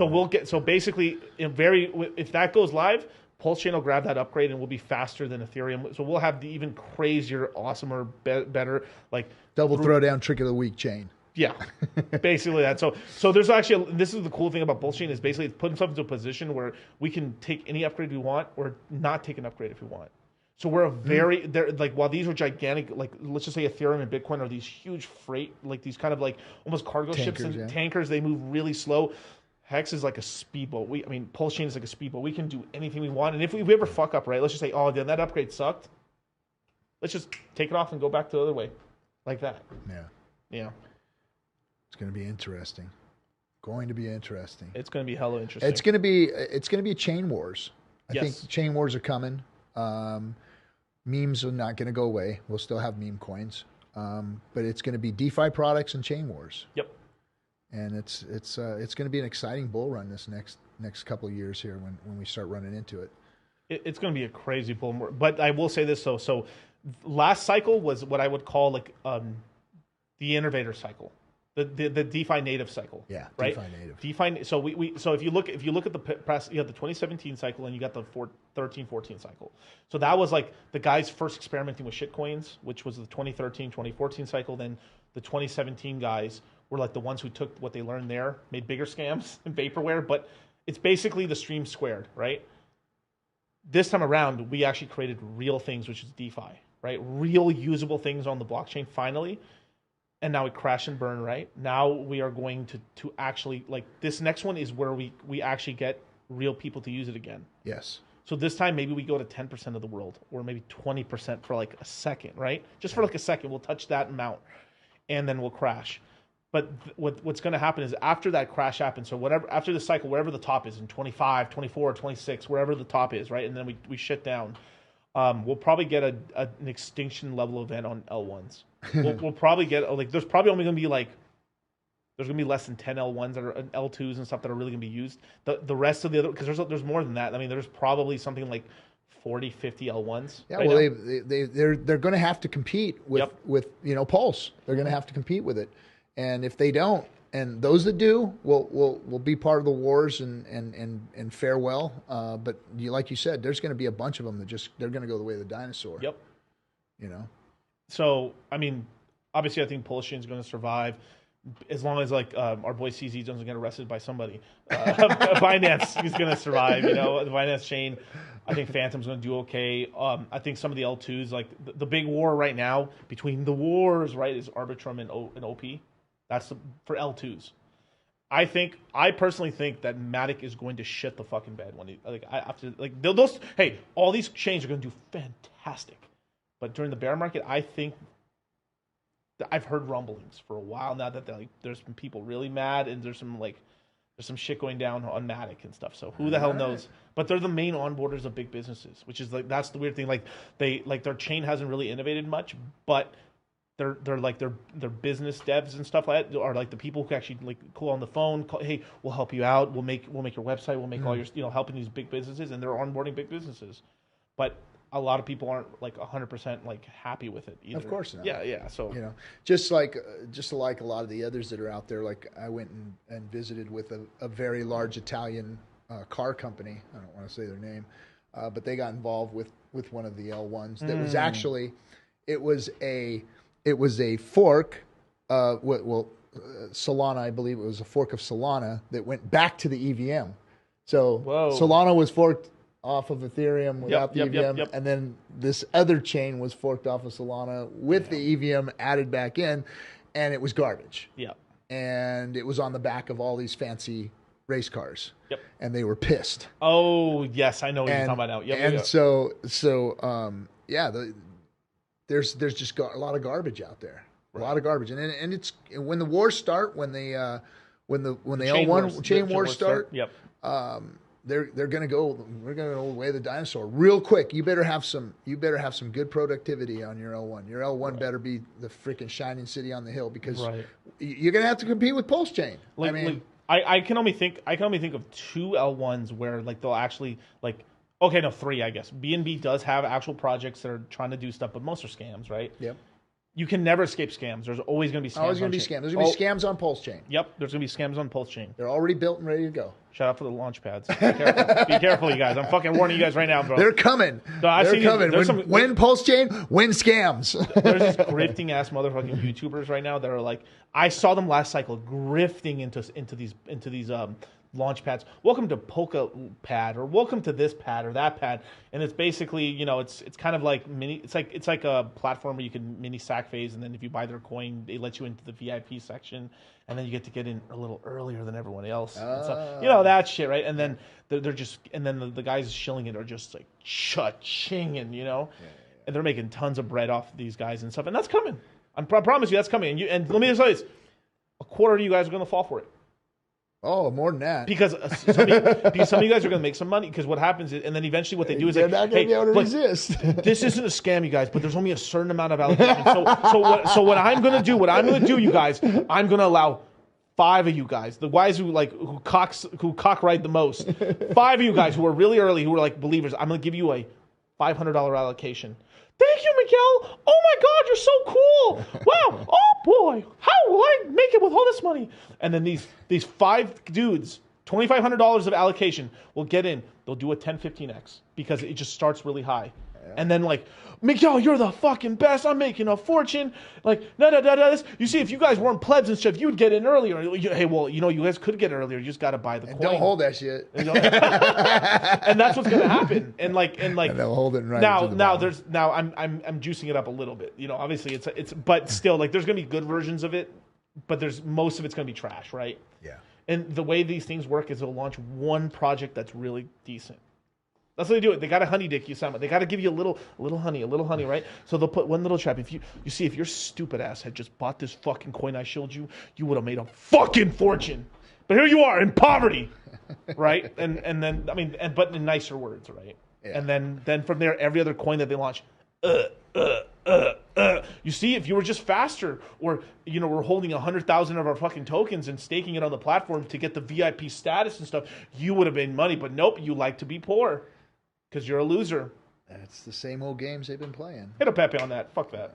So we'll get basically if that goes live, Pulse Chain will grab that upgrade and we'll be faster than Ethereum. So we'll have the even crazier, awesomer, better double throwdown trick of the week chain. Yeah, basically that. So there's actually this is the cool thing about Pulse Chain is basically it's putting stuff into a position where we can take any upgrade we want or not take an upgrade if we want. So we're a very while these are gigantic, let's just say Ethereum and Bitcoin are these huge freight, these kind of almost cargo ships and tankers. They move really slow. Hex is like a speedboat. Pulse Chain is like a speedboat. We can do anything we want. And if we ever fuck up, right, let's just say, oh, then that upgrade sucked. Let's just take it off and go back to the other way, like that. Yeah. It's going to be interesting. It's going to be hella interesting. It's going to be chain wars. I think chain wars are coming. Memes are not going to go away. We'll still have meme coins, but it's going to be DeFi products and chain wars. Yep. And it's going to be an exciting bull run this next couple of years here when we start running into it. It's going to be a crazy bull run. But I will say this so last cycle was what I would call the innovator cycle. The DeFi native cycle, right? DeFi native. DeFi. So if you look at the press, you have the 2017 cycle and you got the 13-14 cycle. So that was the guys first experimenting with shitcoins, which was the 2013-2014 cycle. Then the 2017 guys were the ones who took what they learned there, made bigger scams and vaporware. But it's basically the stream squared, right? This time around, we actually created real things, which is DeFi, right? Real usable things on the blockchain finally. And now we crash and burn, right? Now we are going to actually, this next one is where we actually get real people to use it again. Yes. So this time maybe we go to 10% of the world or maybe 20% for a second, right? Just for a second, we'll touch that amount and then we'll crash. But what's going to happen is after that crash happens, so after the cycle, wherever the top is in 25, 24, 26, wherever the top is, right? And then we shut down. We'll probably get an extinction level event on L1s. We'll probably get there's probably only going to be there's going to be less than 10 L1s that are L2s and stuff that are really going to be used. The rest of the other, because there's more than that. There's probably something like 40, 50 L1s. Yeah, they're going to have to compete with Pulse. They're going to have to compete with it, and if they don't, and those that do will be part of the wars and fare well. But like you said, there's going to be a bunch of them that they're going to go the way of the dinosaur. Yep. So obviously I think Pulse Chain is going to survive as long as our boy CZ doesn't get arrested by somebody. Binance is going to survive. The Binance chain. I think Phantom's going to do okay. I think some of the L2s, the big war right now between the wars, right, is Arbitrum and OP. That's for L2s. I personally think that MATIC is going to shit the fucking bed when all these chains are going to do fantastic. But during the bear market, I think I've heard rumblings for a while now that there's been people really mad and there's some shit going down on MATIC and stuff. So who the hell knows? But they're the main onboarders of big businesses, which is that's the weird thing. Their chain hasn't really innovated much, but they're business devs and stuff like that are the people who actually call on the phone. Hey, we'll help you out. We'll make your website. We'll make all your helping these big businesses, and they're onboarding big businesses, but a lot of people aren't 100% happy with it either. Of course not. Yeah. So just like a lot of the others that are out there. I went and visited with a very large Italian car company. I don't want to say their name, but they got involved with one of the L1s. That was actually it was a fork. Solana, I believe it was a fork of Solana that went back to the EVM. So Solana was forked off of Ethereum without the EVM, and then this other chain was forked off of Solana with the EVM added back in, and it was garbage. Yeah. And it was on the back of all these fancy race cars. Yep. And they were pissed. Oh, yes, I know what you're talking about now. Yep. And there's just a lot of garbage out there. Right. A lot of garbage. And it's when the wars start, when the L1 chain wars start, yep. They're going to go. We're going to go away the dinosaur real quick. You better have some good productivity on your L1. Your L1 better be the freaking shining city on the hill, because you're going to have to compete with Pulse Chain. I can only think of two L1s where they'll actually okay, no, three, I guess. BNB does have actual projects that are trying to do stuff, but most are scams, right? Yep. You can never escape scams. There's always going to be scams. Always going to be scams. There's going to be scams on Pulse Chain. Yep, there's going to be scams on Pulse Chain. They're already built and ready to go. Shout out for the launch pads. Be careful. Be careful, you guys. I'm fucking warning you guys right now, bro. They're coming. No, They're coming. Win Pulse Chain, win scams. There's these grifting ass motherfucking YouTubers right now that are like, I saw them last cycle grifting into these launch pads. Welcome to Polka pad, or welcome to this pad or that pad, and it's basically, you know, it's kind of like it's like a platform where you can mini sack phase, and then if you buy their coin, they let you into the VIP section, and then you get to get in a little earlier than everyone else. So, you know, that shit, right? And then they're just, and then the guys shilling it are just like cha-chinging, you know, and they're making tons of bread off these guys and stuff, and that's coming. I promise you, that's coming. And let me just tell you this: a quarter of you guys are going to fall for it. Oh, more than that. Because some of you guys are going to make some money. Because what happens is, and then eventually what they do is they're like, not going to be able to resist. This isn't a scam, you guys, but there's only a certain amount of allocation. So what I'm going to do, you guys, I'm going to allow 5 of you guys, the guys who cock ride the most, 5 of you guys who are really early, who are like believers, I'm going to give you a $500 allocation. Thank you, Miguel. Oh my God, you're so cool. Wow. Oh boy, how will I make it with all this money? And then these 5 dudes, $2,500 of allocation, will get in. They'll do a 10, 15x because it just starts really high. Yeah. And then like, Miguel, you're the fucking best. I'm making a fortune. Like, this. You see, if you guys weren't plebs and stuff, you'd get in earlier. Hey, well, you know, you guys could get in earlier. You just got to buy the coin. Don't hold that shit. And that's what's going to happen. And they'll hold it right. I'm juicing it up a little bit. You know, obviously it's but still, like, there's going to be good versions of it, but most of it's going to be trash, right? Yeah. And the way these things work is they'll launch one project that's really decent. That's how they do it. They got to honey dick you somehow. They got to give you a little honey, right? So they'll put one little trap. If you see, if your stupid ass had just bought this fucking coin I showed you, you would have made a fucking fortune. But here you are in poverty, right? And then but in nicer words, right? Yeah. And then from there, every other coin that they launch, You see, if you were just faster, or, you know, we're holding 100,000 of our fucking tokens and staking it on the platform to get the VIP status and stuff, you would have made money. But nope, you like to be poor because you're a loser. That's the same old games they've been playing. Hit a Pepe on that. Fuck that.